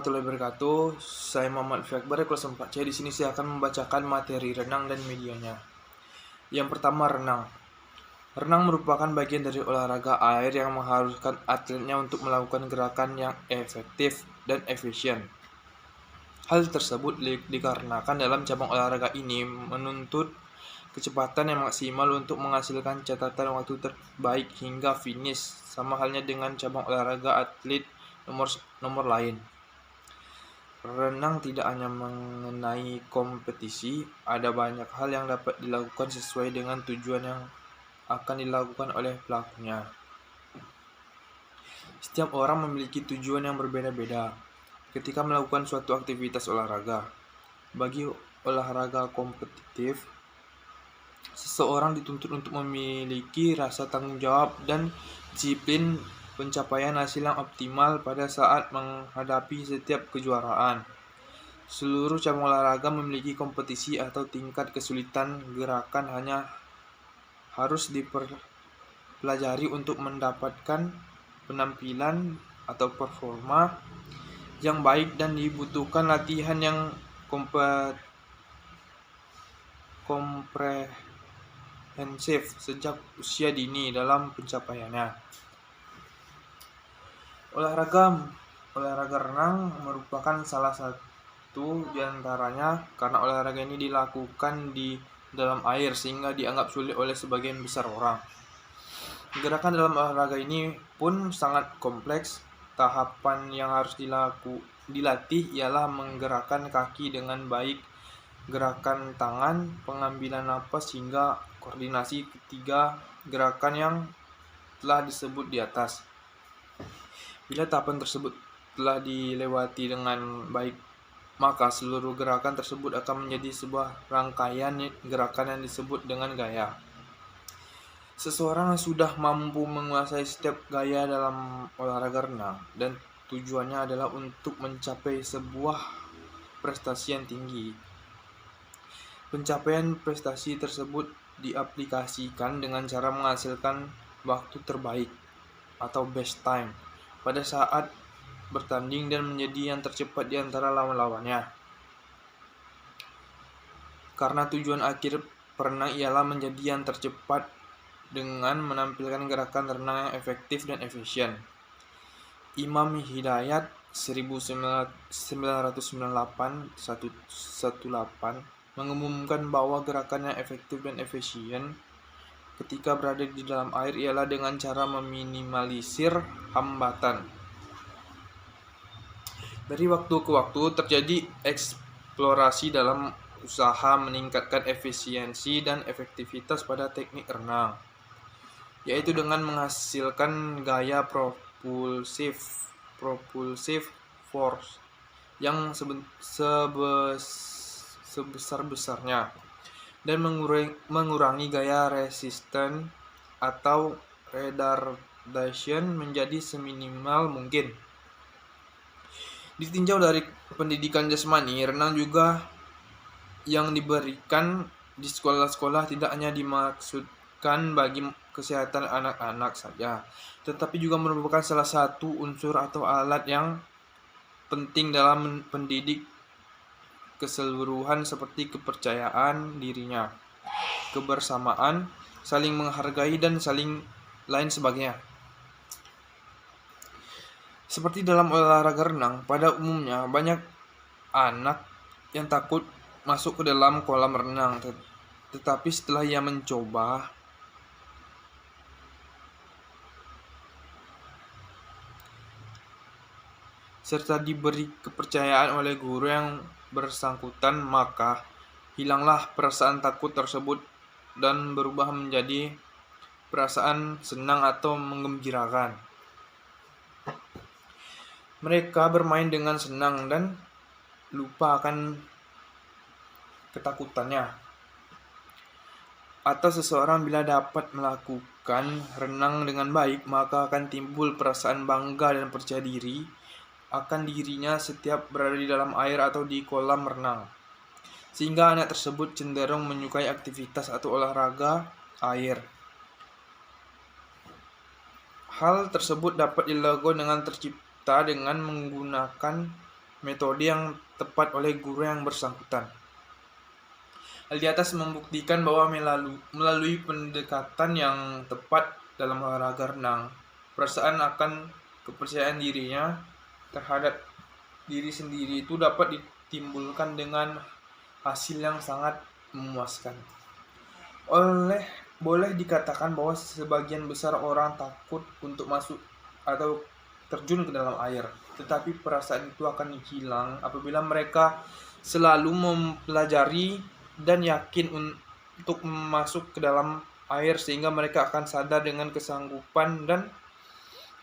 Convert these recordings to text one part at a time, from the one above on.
Warahmatullahi wabarakatuh. Saya Muhammad Fikbar kelas 4C. Di sini saya akan membacakan materi renang dan medianya. Yang pertama, renang. Renang merupakan bagian dari olahraga air yang mengharuskan atletnya untuk melakukan gerakan yang efektif dan efisien. Hal tersebut dikarenakan dalam cabang olahraga ini menuntut kecepatan yang maksimal untuk menghasilkan catatan waktu terbaik hingga finish, sama halnya dengan cabang olahraga atlet nomor lain. Renang tidak hanya mengenai kompetisi, ada banyak hal yang dapat dilakukan sesuai dengan tujuan yang akan dilakukan oleh pelakunya. Setiap orang memiliki tujuan yang berbeda-beda ketika melakukan suatu aktivitas olahraga. Bagi olahraga kompetitif, seseorang dituntut untuk memiliki rasa tanggung jawab dan disiplin pencapaian hasil yang optimal pada saat menghadapi setiap kejuaraan. Seluruh cabang olahraga memiliki kompetisi atau tingkat kesulitan gerakan hanya harus dipelajari untuk mendapatkan penampilan atau performa yang baik dan dibutuhkan latihan yang komprehensif sejak usia dini dalam pencapaiannya. Olahraga renang merupakan salah satu di antaranya karena olahraga ini dilakukan di dalam air sehingga dianggap sulit oleh sebagian besar orang. Gerakan dalam olahraga ini pun sangat kompleks. Tahapan yang harus dilatih ialah menggerakkan kaki dengan baik, gerakan tangan, pengambilan napas hingga koordinasi ketiga gerakan yang telah disebut di atas. Bila tahapan tersebut telah dilewati dengan baik, maka seluruh gerakan tersebut akan menjadi sebuah rangkaian gerakan yang disebut dengan gaya. Seseorang yang sudah mampu menguasai setiap gaya dalam olahraga renang dan tujuannya adalah untuk mencapai sebuah prestasi yang tinggi. Pencapaian prestasi tersebut diaplikasikan dengan cara menghasilkan waktu terbaik atau best time pada saat bertanding dan menjadi yang tercepat di antara lawan-lawannya. Karena tujuan akhir perenang ialah menjadi yang tercepat dengan menampilkan gerakan renang yang efektif dan efisien. Imam Hidayat 1998-118 mengumumkan bahwa gerakan yang efektif dan efisien ketika berada di dalam air ialah dengan cara meminimalisir hambatan. Dari waktu ke waktu terjadi eksplorasi dalam usaha meningkatkan efisiensi dan efektivitas pada teknik renang, yaitu dengan menghasilkan gaya propulsive force yang sebesar-besarnya dan mengurangi gaya resisten atau retardation menjadi seminimal mungkin. Ditinjau dari pendidikan jasmani, renang juga yang diberikan di sekolah-sekolah tidak hanya dimaksudkan bagi kesehatan anak-anak saja, tetapi juga merupakan salah satu unsur atau alat yang penting dalam pendidik keseluruhan seperti kepercayaan dirinya, kebersamaan, saling menghargai, dan lain sebagainya. Seperti dalam olahraga renang, pada umumnya banyak anak yang takut masuk ke dalam kolam renang, tetapi setelah ia mencoba, serta diberi kepercayaan oleh guru yang bersangkutan, maka hilanglah perasaan takut tersebut dan berubah menjadi perasaan senang atau menggembirakan. Mereka bermain dengan senang dan lupa akan ketakutannya. Atau seseorang bila dapat melakukan renang dengan baik, maka akan timbul perasaan bangga dan percaya diri akan dirinya setiap berada di dalam air atau di kolam renang, sehingga anak tersebut cenderung menyukai aktivitas atau olahraga air. Hal tersebut dapat dilakukan dengan tercipta dengan menggunakan metode yang tepat oleh guru yang bersangkutan. Hal di atas membuktikan bahwa melalui pendekatan yang tepat dalam olahraga renang, perasaan akan kepercayaan dirinya terhadap diri sendiri itu dapat ditimbulkan dengan hasil yang sangat memuaskan. Boleh dikatakan bahwa sebagian besar orang takut untuk masuk atau terjun ke dalam air, tetapi perasaan itu akan hilang apabila mereka selalu mempelajari dan yakin untuk masuk ke dalam air, sehingga mereka akan sadar dengan kesanggupan dan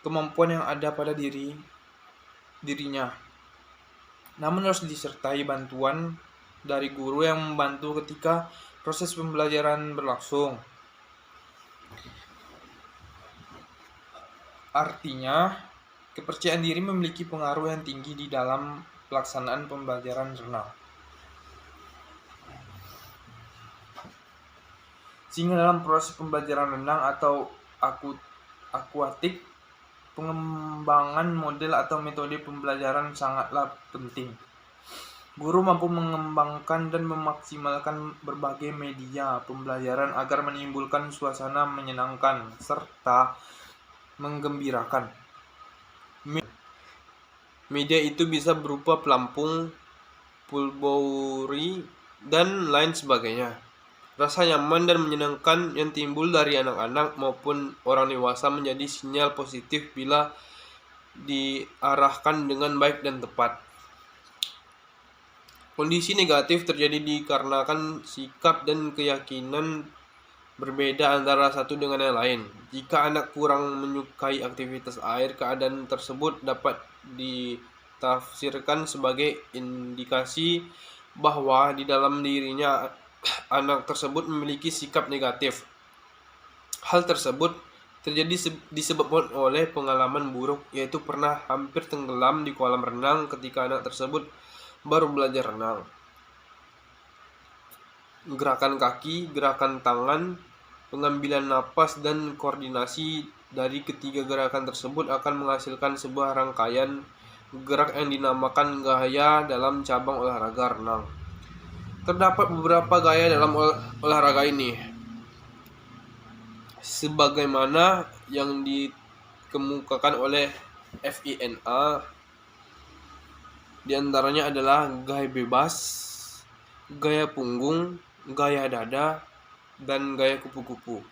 kemampuan yang ada pada dirinya. Namun harus disertai bantuan dari guru yang membantu ketika proses pembelajaran berlangsung. Artinya, kepercayaan diri memiliki pengaruh yang tinggi di dalam pelaksanaan pembelajaran renang. Sehingga dalam proses pembelajaran renang atau akuatik, pengembangan model atau metode pembelajaran sangatlah penting. Guru mampu mengembangkan dan memaksimalkan berbagai media pembelajaran agar menimbulkan suasana menyenangkan serta menggembirakan. Media itu bisa berupa pelampung, pulbouri, dan lain sebagainya. Rasa nyaman dan menyenangkan yang timbul dari anak-anak maupun orang dewasa menjadi sinyal positif bila diarahkan dengan baik dan tepat. Kondisi negatif terjadi dikarenakan sikap dan keyakinan berbeda antara satu dengan yang lain. Jika anak kurang menyukai aktivitas air, keadaan tersebut dapat ditafsirkan sebagai indikasi bahwa di dalam dirinya anak tersebut memiliki sikap negatif. Hal tersebut terjadi disebabkan oleh pengalaman buruk, yaitu pernah hampir tenggelam di kolam renang ketika anak tersebut baru belajar renang. Gerakan kaki, gerakan tangan, pengambilan napas, dan koordinasi dari ketiga gerakan tersebut akan menghasilkan sebuah rangkaian gerak yang dinamakan gaya dalam cabang olahraga renang. Terdapat beberapa gaya dalam olahraga ini, sebagaimana yang dikemukakan oleh FINA. Di antaranya adalah gaya bebas, gaya punggung, gaya dada, dan gaya kupu-kupu.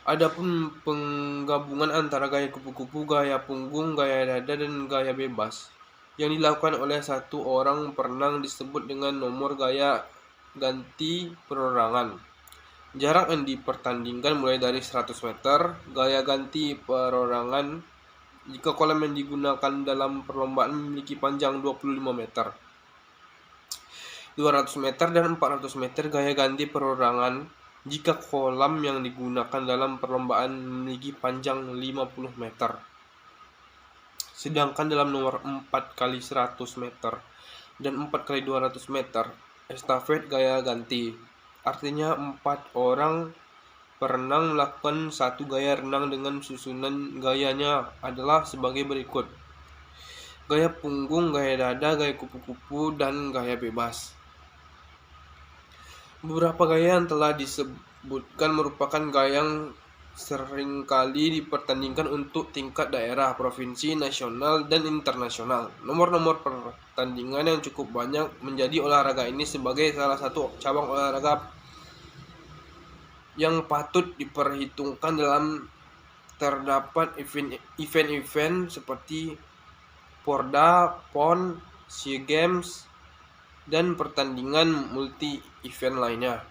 Adapun penggabungan antara gaya kupu-kupu, gaya punggung, gaya dada, dan gaya bebas yang dilakukan oleh satu orang perenang disebut dengan nomor gaya ganti perorangan. Jarak yang dipertandingkan mulai dari 100 meter. Gaya ganti perorangan jika kolam yang digunakan dalam perlombaan memiliki panjang 25 meter. 200 meter dan 400 meter gaya ganti perorangan jika kolam yang digunakan dalam perlombaan memiliki panjang 50 meter. Sedangkan dalam nomor 4 kali 100 meter dan 4 kali 200 meter, estafet gaya ganti. Artinya 4 orang perenang melakukan satu gaya renang dengan susunan gayanya adalah sebagai berikut: gaya punggung, gaya dada, gaya kupu-kupu, dan gaya bebas. Beberapa gaya yang telah disebutkan merupakan gaya yang seringkali dipertandingkan untuk tingkat daerah, provinsi, nasional, dan internasional. Nomor-nomor pertandingan yang cukup banyak menjadi olahraga ini sebagai salah satu cabang olahraga yang patut diperhitungkan dalam terdapat event-event seperti Porda, PON, SEA Games, dan pertandingan multi-event lainnya.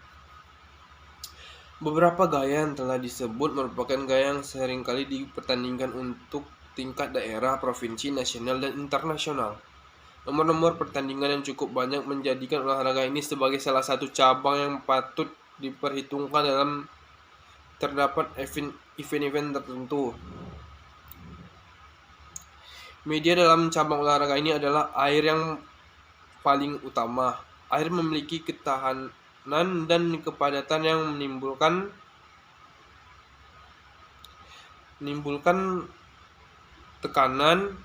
Beberapa gaya yang telah disebut merupakan gaya yang seringkali dipertandingkan untuk tingkat daerah, provinsi, nasional, dan internasional. Nomor-nomor pertandingan yang cukup banyak menjadikan olahraga ini sebagai salah satu cabang yang patut diperhitungkan dalam terdapat event-event tertentu. Media dalam cabang olahraga ini adalah air yang paling utama. Air memiliki ketahanan dan kepadatan yang menimbulkan tekanan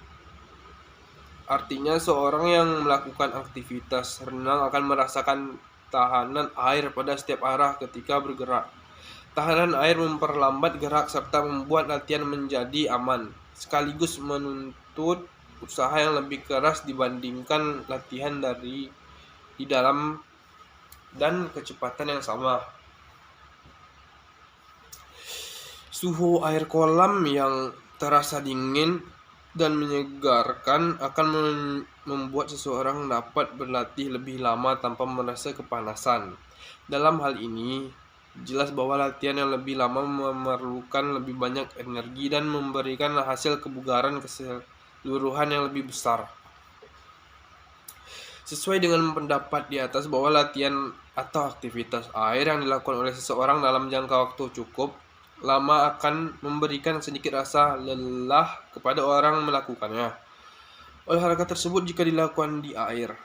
Artinya seorang yang melakukan aktivitas renang akan merasakan tahanan air pada setiap arah ketika bergerak. Tahanan air memperlambat gerak serta membuat latihan menjadi aman, sekaligus menuntut usaha yang lebih keras dibandingkan latihan di dalam dan kecepatan yang sama. Suhu air kolam yang terasa dingin dan menyegarkan akan membuat seseorang dapat berlatih lebih lama tanpa merasa kepanasan. Dalam hal ini, jelas bahwa latihan yang lebih lama memerlukan lebih banyak energi dan memberikan hasil kebugaran keseluruhan yang lebih besar. Sesuai dengan pendapat di atas bahwa latihan atau aktivitas air yang dilakukan oleh seseorang dalam jangka waktu cukup lama akan memberikan sedikit rasa lelah kepada orang melakukannya. Olahraga tersebut jika dilakukan di air,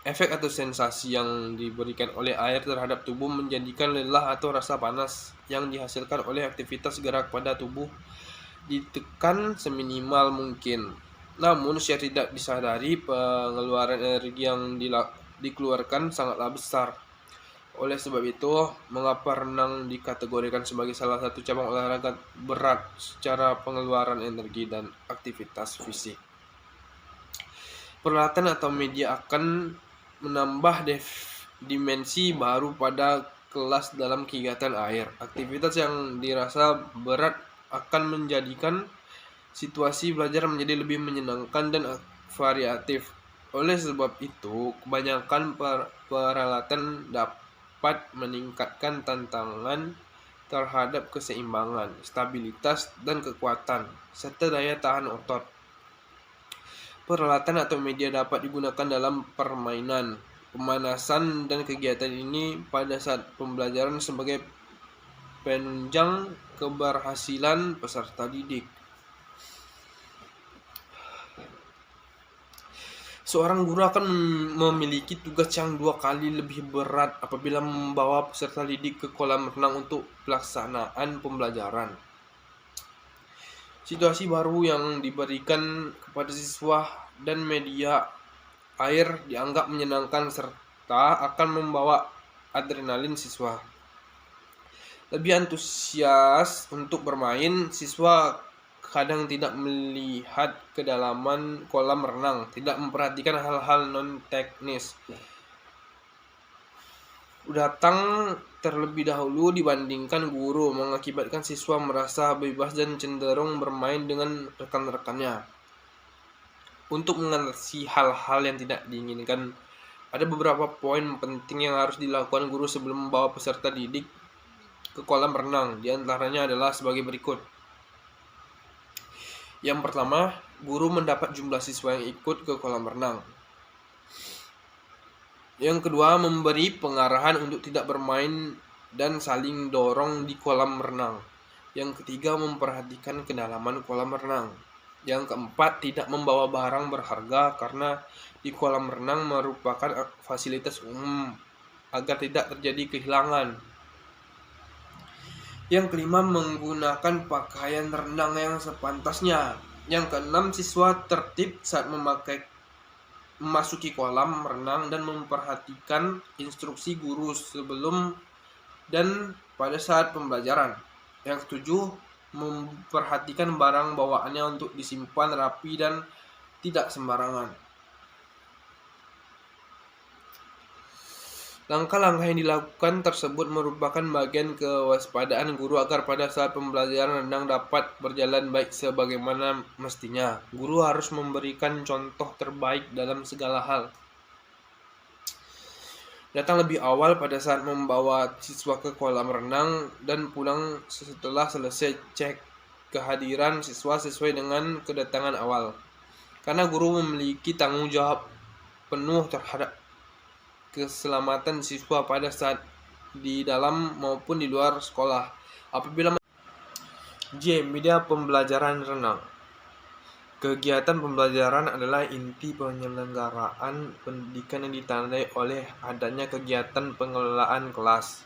efek atau sensasi yang diberikan oleh air terhadap tubuh menjadikan lelah atau rasa panas yang dihasilkan oleh aktivitas gerak pada tubuh ditekan seminimal mungkin. Namun secara tidak disadari pengeluaran energi yang dikeluarkan sangatlah besar. Oleh sebab itu, mengapa renang dikategorikan sebagai salah satu cabang olahraga berat secara pengeluaran energi dan aktivitas fisik. Peralatan atau media akan menambah dimensi baru pada kelas dalam kegiatan air. Aktivitas yang dirasa berat akan menjadikan situasi belajar menjadi lebih menyenangkan dan variatif. Oleh sebab itu, kebanyakan peralatan dapat meningkatkan tantangan terhadap keseimbangan, stabilitas, dan kekuatan, serta daya tahan otot. Peralatan atau media dapat digunakan dalam permainan, pemanasan, dan kegiatan ini pada saat pembelajaran sebagai penunjang keberhasilan peserta didik. Seorang guru akan memiliki tugas yang 2 kali lebih berat apabila membawa peserta didik ke kolam renang untuk pelaksanaan pembelajaran. Situasi baru yang diberikan kepada siswa dan media air dianggap menyenangkan serta akan membawa adrenalin siswa. Lebih antusias untuk bermain, siswa kadang tidak melihat kedalaman kolam renang, tidak memperhatikan hal-hal non-teknis. Datang terlebih dahulu dibandingkan guru, mengakibatkan siswa merasa bebas dan cenderung bermain dengan rekan-rekannya. Untuk mengatasi hal-hal yang tidak diinginkan, ada beberapa poin penting yang harus dilakukan guru sebelum membawa peserta didik ke kolam renang. Di antaranya adalah sebagai berikut. Yang pertama, guru mendapat jumlah siswa yang ikut ke kolam renang. Yang kedua, memberi pengarahan untuk tidak bermain dan saling dorong di kolam renang. Yang ketiga, memperhatikan kedalaman kolam renang. Yang keempat, tidak membawa barang berharga karena di kolam renang merupakan fasilitas umum agar tidak terjadi kehilangan. Yang kelima, menggunakan pakaian renang yang sepantasnya. Yang keenam, siswa tertib saat memasuki kolam renang dan memperhatikan instruksi guru sebelum dan pada saat pembelajaran. Yang ketujuh, memperhatikan barang bawaannya untuk disimpan rapi dan tidak sembarangan. Langkah-langkah yang dilakukan tersebut merupakan bagian kewaspadaan guru agar pada saat pembelajaran renang dapat berjalan baik sebagaimana mestinya. Guru harus memberikan contoh terbaik dalam segala hal. Datang lebih awal pada saat membawa siswa ke kolam renang dan pulang setelah selesai cek kehadiran siswa sesuai dengan kedatangan awal. Karena guru memiliki tanggung jawab penuh terhadap keselamatan siswa pada saat di dalam maupun di luar sekolah. Apabila media pembelajaran renang. Kegiatan pembelajaran adalah inti penyelenggaraan pendidikan yang ditandai oleh adanya kegiatan pengelolaan kelas.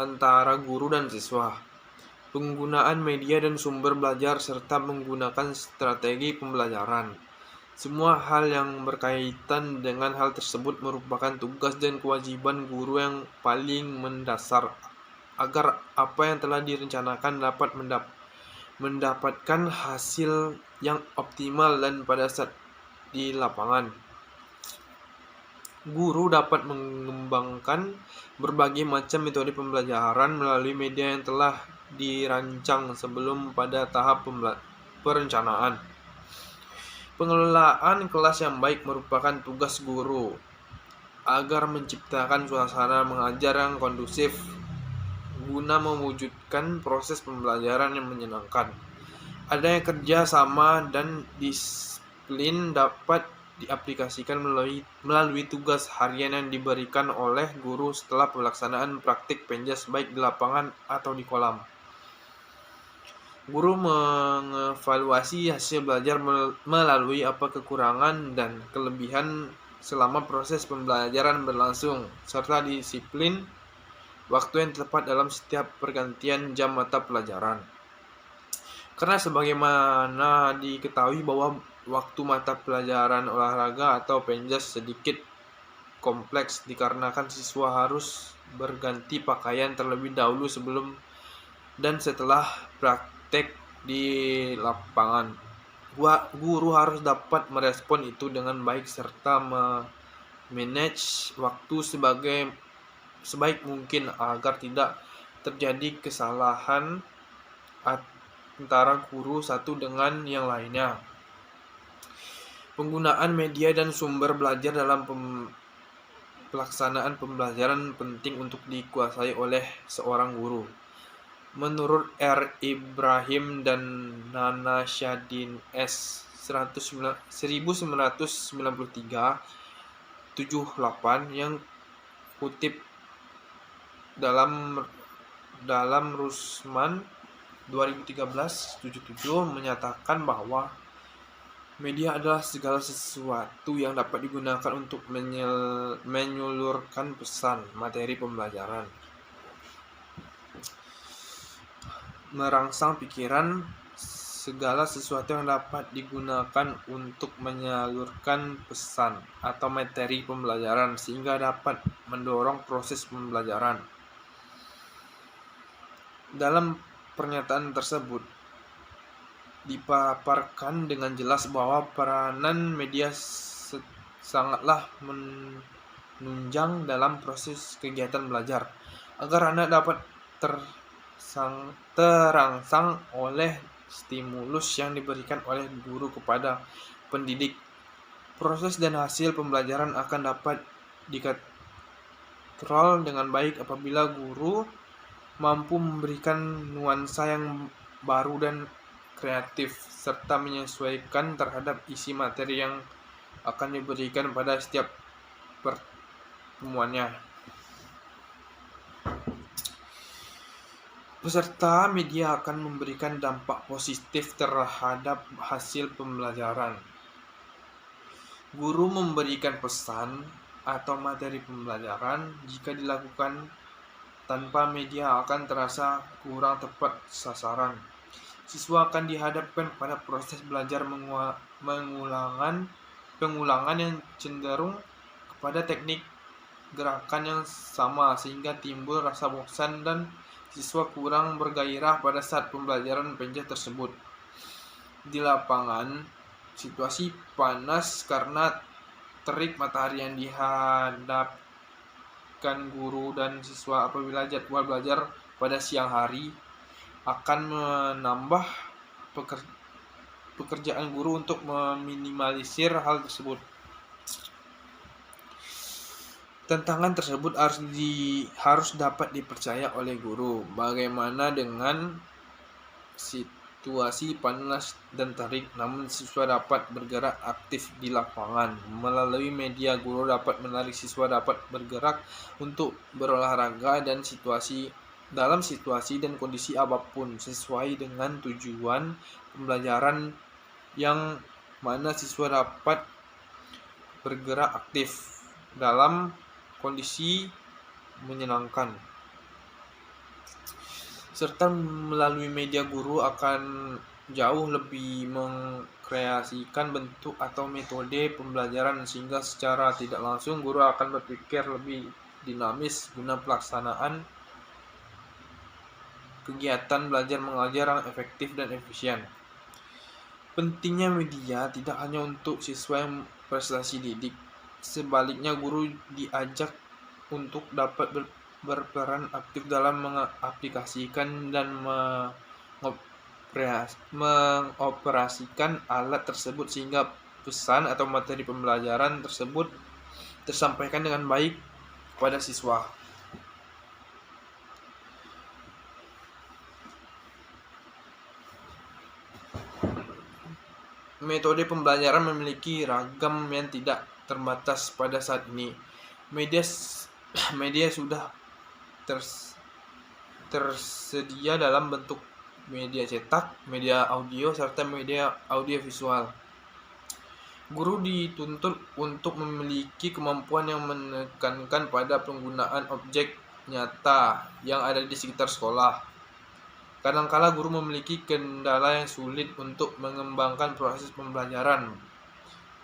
antara guru dan siswa, penggunaan media dan sumber belajar, serta menggunakan strategi pembelajaran. Semua hal yang berkaitan dengan hal tersebut merupakan tugas dan kewajiban guru yang paling mendasar agar apa yang telah direncanakan dapat mendapatkan hasil yang optimal dan pada saat di lapangan. Guru dapat mengembangkan berbagai macam metode pembelajaran melalui media yang telah dirancang sebelum pada tahap perencanaan. Pengelolaan kelas yang baik merupakan tugas guru agar menciptakan suasana mengajar yang kondusif guna mewujudkan proses pembelajaran yang menyenangkan. Adanya kerja sama dan disiplin dapat diaplikasikan melalui tugas harian yang diberikan oleh guru setelah pelaksanaan praktik penjas baik di lapangan atau di kolam. Guru mengevaluasi hasil belajar melalui apa kekurangan dan kelebihan selama proses pembelajaran berlangsung, serta disiplin waktu yang tepat dalam setiap pergantian jam mata pelajaran. Karena sebagaimana diketahui bahwa waktu mata pelajaran olahraga atau penjas sedikit kompleks dikarenakan siswa harus berganti pakaian terlebih dahulu sebelum dan setelah praktek di lapangan. Guru harus dapat merespon itu dengan baik serta manage waktu sebaik mungkin agar tidak terjadi kesalahan antara guru satu dengan yang lainnya. Penggunaan media dan sumber belajar dalam pelaksanaan pembelajaran penting untuk dikuasai oleh seorang guru. Menurut R. Ibrahim dan Nana Syadin S. 1993-78 yang kutip dalam Rusman 2013-77 menyatakan bahwa media adalah segala sesuatu yang dapat digunakan untuk menyalurkan pesan, materi pembelajaran, merangsang pikiran, segala sesuatu yang dapat digunakan untuk menyalurkan pesan atau materi pembelajaran sehingga dapat mendorong proses pembelajaran. Dalam pernyataan tersebut dipaparkan dengan jelas bahwa peranan media sangatlah menunjang dalam proses kegiatan belajar agar anak dapat terangsang oleh stimulus yang diberikan oleh guru kepada pendidik. Proses dan hasil pembelajaran akan dapat dikontrol dengan baik apabila guru mampu memberikan nuansa yang baru dan kreatif serta menyesuaikan terhadap isi materi yang akan diberikan pada setiap pertemuannya. Peserta media akan memberikan dampak positif terhadap hasil pembelajaran. Guru memberikan pesan atau materi pembelajaran jika dilakukan tanpa media akan terasa kurang tepat sasaran. Siswa akan dihadapkan pada proses belajar pengulangan yang cenderung kepada teknik gerakan yang sama sehingga timbul rasa bosan dan siswa kurang bergairah pada saat pembelajaran penjas tersebut. Di lapangan, situasi panas karena terik matahari yang dihadapkan guru dan siswa apabila jadwal belajar pada siang hari akan menambah pekerjaan guru untuk meminimalisir hal tersebut. Tantangan tersebut harus dapat dipercaya oleh guru. Bagaimana dengan situasi panas dan terik, namun siswa dapat bergerak aktif di lapangan. Melalui media, guru dapat menarik siswa dapat bergerak untuk berolahraga dalam situasi dan kondisi apapun sesuai dengan tujuan pembelajaran yang mana siswa dapat bergerak aktif dalam kondisi menyenangkan. serta melalui media guru akan jauh lebih mengkreasikan bentuk atau metode pembelajaran sehingga secara tidak langsung guru akan berpikir lebih dinamis guna pelaksanaan kegiatan belajar mengajar yang efektif dan efisien. Pentingnya media tidak hanya untuk siswa yang prestasi didik, sebaliknya guru diajak untuk dapat berperan aktif dalam mengaplikasikan dan mengoperasikan alat tersebut sehingga pesan atau materi pembelajaran tersebut tersampaikan dengan baik kepada siswa. Metode pembelajaran memiliki ragam yang tidak terbatas pada saat ini. Media sudah tersedia dalam bentuk media cetak, media audio, serta media audiovisual. Guru dituntut untuk memiliki kemampuan yang menekankan pada penggunaan objek nyata yang ada di sekitar sekolah. Kadangkala guru memiliki kendala yang sulit untuk mengembangkan proses pembelajaran.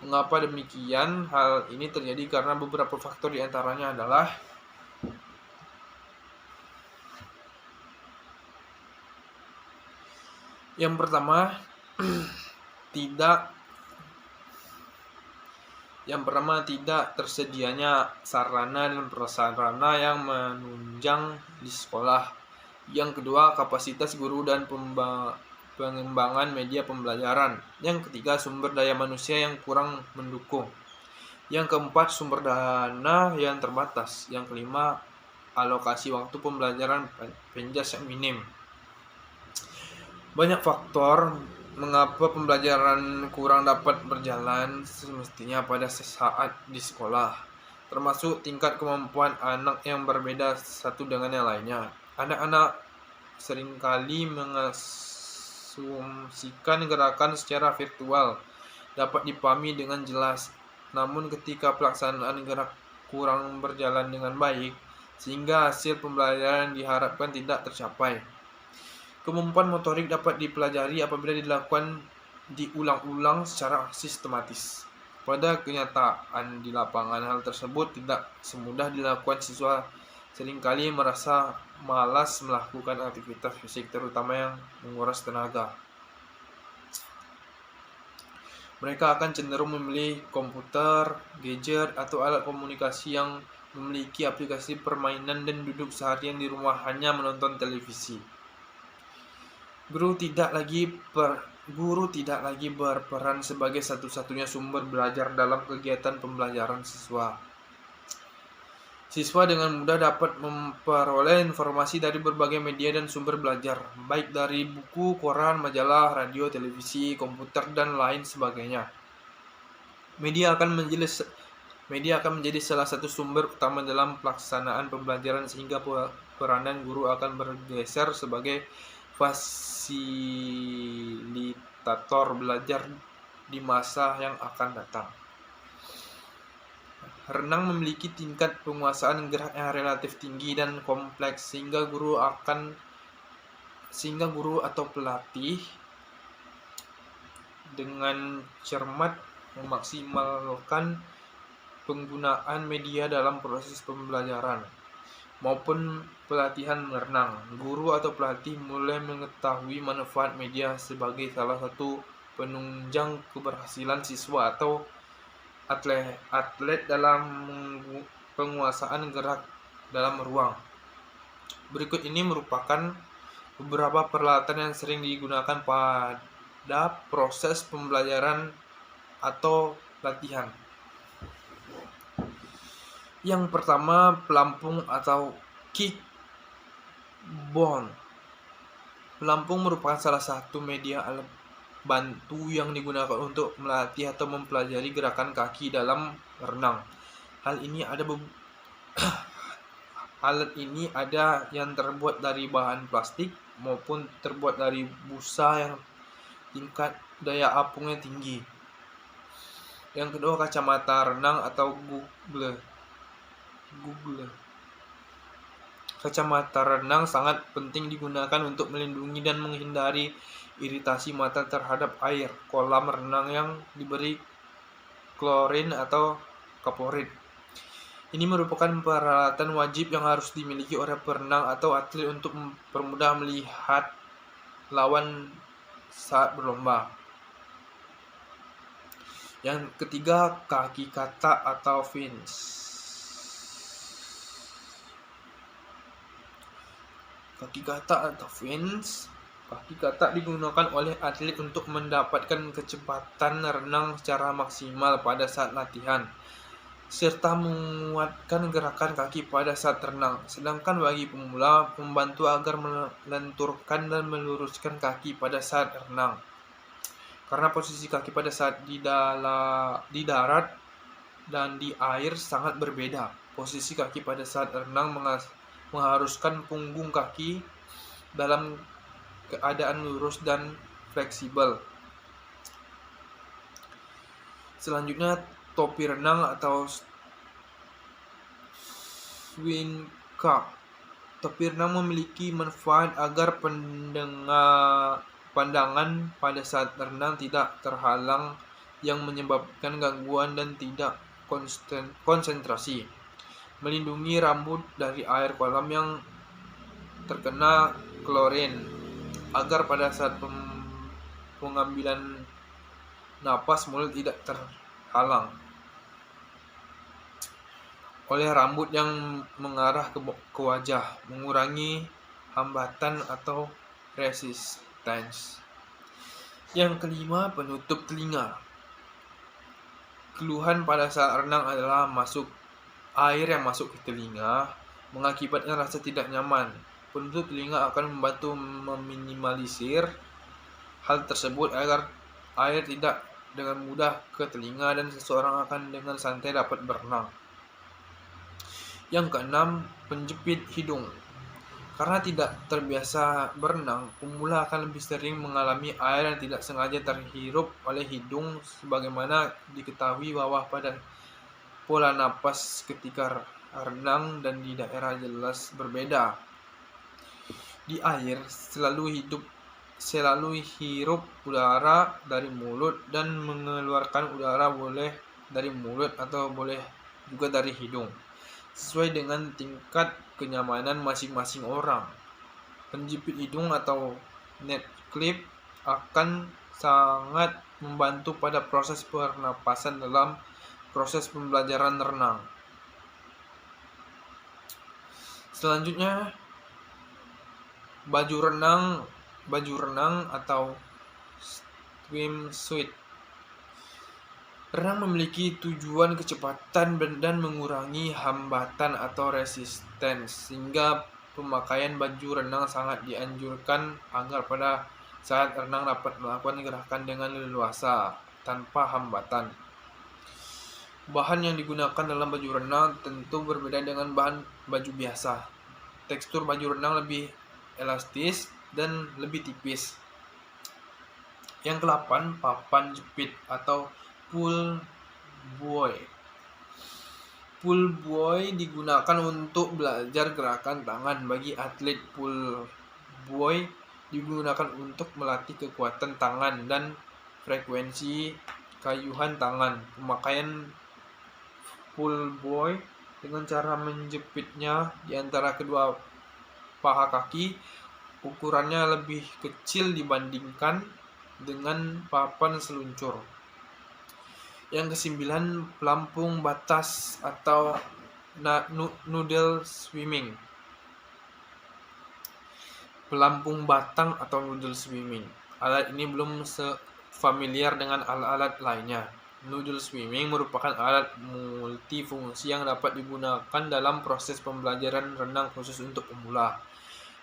Mengapa demikian? Hal ini terjadi karena beberapa faktor, diantaranya adalah yang pertama, tidak tersedianya sarana dan prasarana yang menunjang di sekolah. Yang kedua, kapasitas guru dan pengembangan media pembelajaran. Yang ketiga, sumber daya manusia yang kurang mendukung. Yang keempat, sumber dana yang terbatas. Yang kelima, alokasi waktu pembelajaran penjas yang minim. Banyak faktor mengapa pembelajaran kurang dapat berjalan semestinya pada saat di sekolah, termasuk tingkat kemampuan anak yang berbeda satu dengan yang lainnya. Anak-anak seringkali mengasumsikan gerakan secara virtual dapat dipahami dengan jelas, namun ketika pelaksanaan gerak kurang berjalan dengan baik, sehingga hasil pembelajaran diharapkan tidak tercapai. Kemampuan motorik dapat dipelajari apabila dilakukan diulang-ulang secara sistematis. Pada kenyataan di lapangan, hal tersebut tidak semudah dilakukan. Siswa seringkali merasa malas melakukan aktivitas fisik, terutama yang menguras tenaga. Mereka akan cenderung memilih komputer, gadget, atau alat komunikasi yang memiliki aplikasi permainan dan duduk seharian di rumah hanya menonton televisi. Guru tidak lagi berperan sebagai satu-satunya sumber belajar dalam kegiatan pembelajaran siswa. Siswa dengan mudah dapat memperoleh informasi dari berbagai media dan sumber belajar, baik dari buku, koran, majalah, radio, televisi, komputer, dan lain sebagainya. Media akan menjadi salah satu sumber utama dalam pelaksanaan pembelajaran, sehingga peranan guru akan bergeser sebagai fasilitator belajar di masa yang akan datang. Renang memiliki tingkat penguasaan gerak yang relatif tinggi dan kompleks, sehingga guru atau pelatih dengan cermat memaksimalkan penggunaan media dalam proses pembelajaran maupun pelatihan berenang. Guru atau pelatih mulai mengetahui manfaat media sebagai salah satu penunjang keberhasilan siswa atau atlet dalam penguasaan gerak dalam ruang. Berikut ini merupakan beberapa peralatan yang sering digunakan pada proses pembelajaran atau latihan. Yang pertama, pelampung atau kickboard. Pelampung merupakan salah satu media alat bantu yang digunakan untuk melatih atau mempelajari gerakan kaki dalam renang. Alat ini ada yang terbuat dari bahan plastik maupun terbuat dari busa yang tingkat daya apungnya tinggi. Yang kedua, kacamata renang atau goggles. Kacamata renang sangat penting digunakan untuk melindungi dan menghindari iritasi mata terhadap air kolam renang yang diberi klorin atau kaporit. Ini merupakan peralatan wajib yang harus dimiliki oleh perenang atau atlet untuk mempermudah melihat lawan saat berlomba. Yang ketiga, kaki katak atau fins. Kaki katak atau fins. Kaki katak digunakan oleh atlet untuk mendapatkan kecepatan renang secara maksimal pada saat latihan, serta menguatkan gerakan kaki pada saat renang. Sedangkan bagi pemula, membantu agar melenturkan dan meluruskan kaki pada saat renang. Karena posisi kaki pada saat di darat dan di air sangat berbeda. Posisi kaki pada saat renang mengharuskan punggung kaki dalam keadaan lurus dan fleksibel. Selanjutnya, topi renang atau swim cap. Topi renang memiliki manfaat agar pandangan pada saat renang tidak terhalang, yang menyebabkan gangguan dan tidak konsentrasi. Melindungi rambut dari air kolam yang terkena klorin, agar pada saat pengambilan napas mulut tidak terhalang oleh rambut yang mengarah ke wajah, mengurangi hambatan atau resistance. Yang kelima, penutup telinga. Keluhan pada saat renang adalah air yang masuk ke telinga mengakibatkan rasa tidak nyaman. Penutup telinga akan membantu meminimalisir hal tersebut agar air tidak dengan mudah ke telinga dan seseorang akan dengan santai dapat berenang. Yang keenam, penjepit hidung. Karena tidak terbiasa berenang, pemula akan lebih sering mengalami air yang tidak sengaja terhirup oleh hidung, sebagaimana diketahui bahwa pada pola napas ketika renang dan di daerah jelas berbeda. Di air selalu hirup udara dari mulut dan mengeluarkan udara boleh dari mulut atau boleh juga dari hidung, sesuai dengan tingkat kenyamanan masing-masing orang. Penjepit hidung atau neck clip akan sangat membantu pada proses pernapasan dalam proses pembelajaran renang. Selanjutnya, baju renang atau swimsuit. Renang memiliki tujuan kecepatan dan mengurangi hambatan atau resistance, sehingga pemakaian baju renang sangat dianjurkan agar pada saat renang dapat melakukan gerakan dengan leluasa tanpa hambatan. Bahan yang digunakan dalam baju renang tentu berbeda dengan bahan baju biasa. Tekstur baju renang lebih elastis dan lebih tipis. Yang ke-8, papan jepit atau pull buoy. Pull buoy digunakan untuk belajar gerakan tangan. Bagi atlet, pull buoy digunakan untuk melatih kekuatan tangan dan frekuensi kayuhan tangan. Pemakaian pull buoy dengan cara menjepitnya di antara kedua paha kaki, ukurannya lebih kecil dibandingkan dengan papan seluncur. Yang ke-9, pelampung batas atau noodle swimming. Pelampung batang atau noodle swimming. Alat ini belum familiar dengan alat-alat lainnya. Noodle swimming merupakan alat multifungsi yang dapat digunakan dalam proses pembelajaran renang khusus untuk pemula.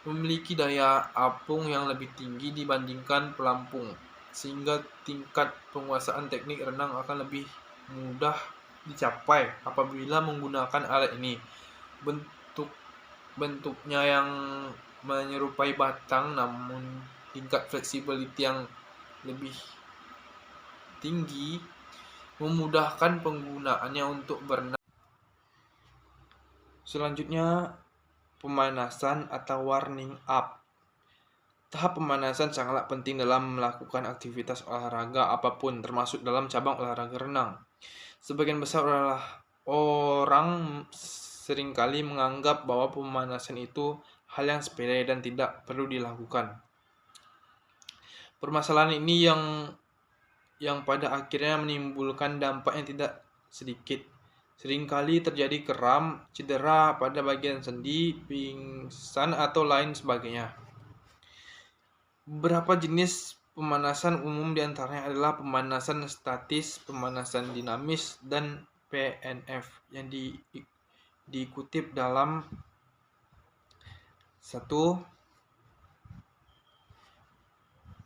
Memiliki daya apung yang lebih tinggi dibandingkan pelampung, sehingga tingkat penguasaan teknik renang akan lebih mudah dicapai apabila menggunakan alat ini. Bentuknya yang menyerupai batang, namun tingkat flexibility yang lebih tinggi memudahkan penggunaannya untuk berenang. Selanjutnya, pemanasan atau warming up. Tahap pemanasan sangatlah penting dalam melakukan aktivitas olahraga apapun, termasuk dalam cabang olahraga renang. Sebagian besar orang seringkali menganggap bahwa pemanasan itu hal yang sepele dan tidak perlu dilakukan. Permasalahan ini yang pada akhirnya menimbulkan dampak yang tidak sedikit. Seringkali terjadi kram, cedera pada bagian sendi, pingsan, atau lain sebagainya. Beberapa jenis pemanasan umum diantaranya adalah pemanasan statis, pemanasan dinamis, dan PNF yang dikutip dalam 1.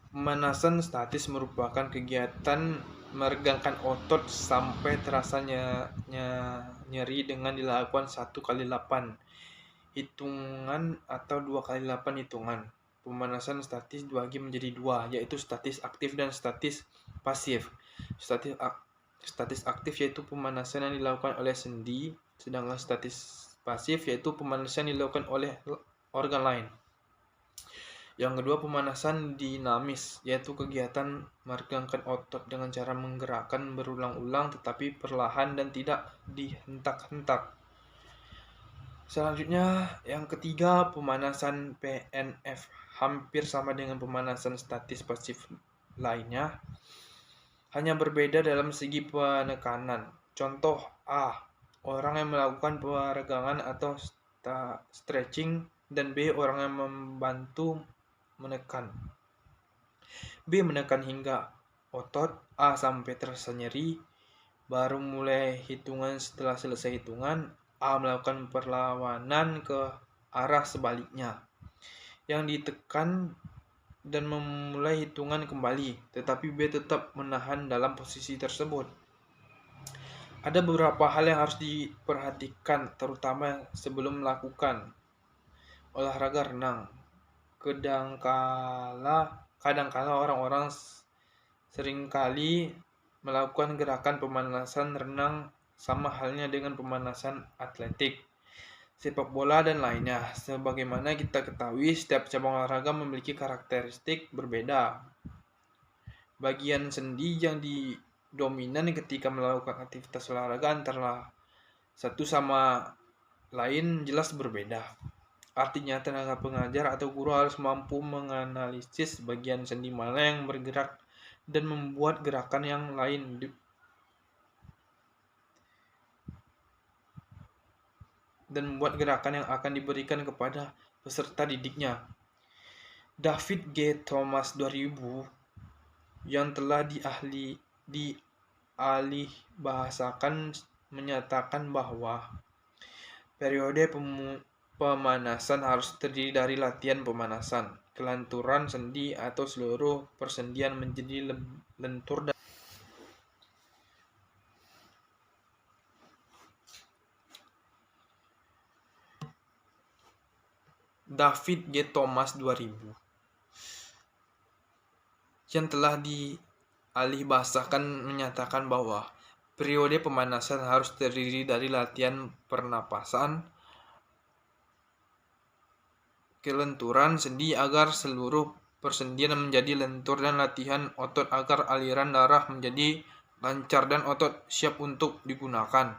Pemanasan statis merupakan kegiatan meregangkan otot sampai terasa nyeri dengan dilakukan 1 kali 8 hitungan atau 2 kali 8 hitungan. Pemanasan statis dibagi menjadi 2, yaitu statis aktif dan statis pasif. Statis aktif yaitu pemanasan yang dilakukan oleh sendi, sedangkan statis pasif yaitu pemanasan yang dilakukan oleh organ lain. Yang kedua, pemanasan dinamis, yaitu kegiatan meregangkan otot dengan cara menggerakkan berulang-ulang tetapi perlahan dan tidak dihentak-hentak. Selanjutnya, yang ketiga, pemanasan PNF, hampir sama dengan pemanasan statis pasif lainnya, hanya berbeda dalam segi penekanan. Contoh A, orang yang melakukan peregangan atau stretching, dan B, orang yang membantu menekan. B, menekan hingga otot A sampai terasa nyeri, baru mulai hitungan. Setelah selesai hitungan, A melakukan perlawanan ke arah sebaliknya, yang ditekan dan memulai hitungan kembali, tetapi B tetap menahan dalam posisi tersebut. Ada beberapa hal yang harus diperhatikan, terutama sebelum melakukan olahraga renang. Kadangkala orang-orang seringkali melakukan gerakan pemanasan renang sama halnya dengan pemanasan atletik, sepak bola, dan lainnya. Sebagaimana kita ketahui, setiap cabang olahraga memiliki karakteristik berbeda. Bagian sendi yang dominan ketika melakukan aktivitas olahraga antara satu sama lain jelas berbeda. Artinya, tenaga pengajar atau guru harus mampu menganalisis bagian sendi mana yang bergerak dan membuat gerakan yang lain yang akan diberikan kepada peserta didiknya. David G. Thomas 2000 yang telah dialih bahasakan menyatakan bahwa periode pemanasan harus terdiri dari latihan pemanasan, kelenturan sendi atau seluruh persendian menjadi lentur dan David G. Thomas 2000 yang telah dialih bahasakan menyatakan bahwa periode pemanasan harus terdiri dari latihan pernapasan, kelenturan sendi agar seluruh persendian menjadi lentur, dan latihan otot agar aliran darah menjadi lancar dan otot siap untuk digunakan.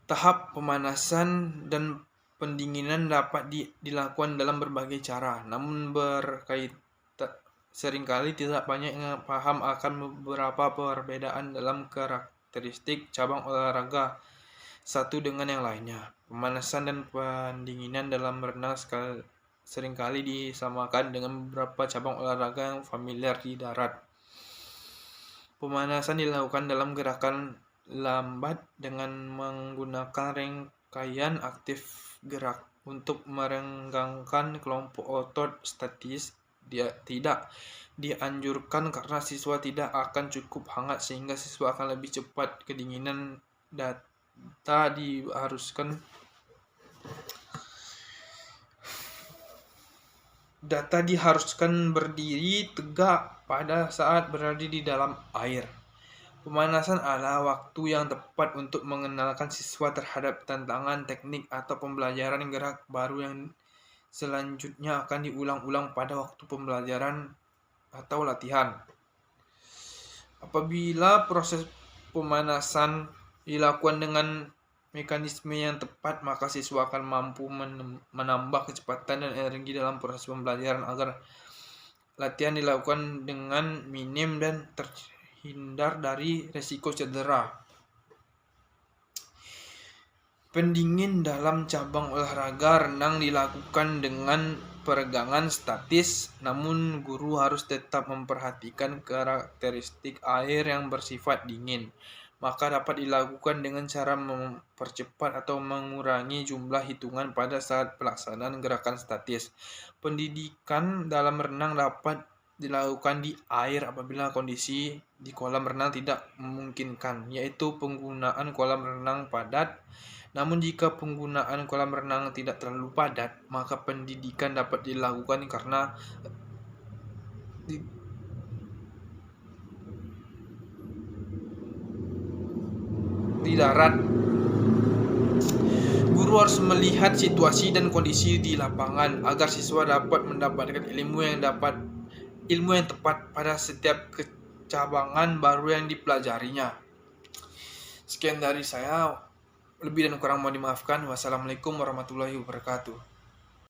Tahap pemanasan dan pendinginan dapat dilakukan dalam berbagai cara, namun seringkali tidak banyak yang paham akan beberapa perbedaan dalam karakteristik cabang olahraga satu dengan yang lainnya. Pemanasan dan pendinginan dalam renang seringkali disamakan dengan beberapa cabang olahraga yang familiar di darat. Pemanasan dilakukan dalam gerakan lambat dengan menggunakan rangkaian aktif gerak. Untuk merenggangkan kelompok otot statis tidak dianjurkan karena siswa tidak akan cukup hangat sehingga siswa akan lebih cepat kedinginan. Data diharuskan berdiri tegak pada saat berada di dalam air. Pemanasan adalah waktu yang tepat untuk mengenalkan siswa terhadap tantangan teknik atau pembelajaran gerak baru yang selanjutnya akan diulang-ulang pada waktu pembelajaran atau latihan. Apabila proses pemanasan dilakukan dengan mekanisme yang tepat, maka siswa akan mampu menambah kecepatan dan energi dalam proses pembelajaran agar latihan dilakukan dengan minim dan terhindar dari resiko cedera. Pendingin dalam cabang olahraga renang dilakukan dengan peregangan statis, namun guru harus tetap memperhatikan karakteristik air yang bersifat dingin. Maka dapat dilakukan dengan cara mempercepat atau mengurangi jumlah hitungan pada saat pelaksanaan gerakan statis. Pendidikan dalam renang dapat dilakukan di air apabila kondisi di kolam renang tidak memungkinkan, yaitu penggunaan kolam renang padat. Namun jika penggunaan kolam renang tidak terlalu padat, maka pendidikan dapat dilakukan karena di darat. Guru harus melihat situasi dan kondisi di lapangan agar siswa dapat mendapatkan ilmu yang tepat pada setiap kecabangan baru yang dipelajarinya. Sekian dari saya, lebih dan kurang mohon dimaafkan. Wassalamualaikum warahmatullahi wabarakatuh.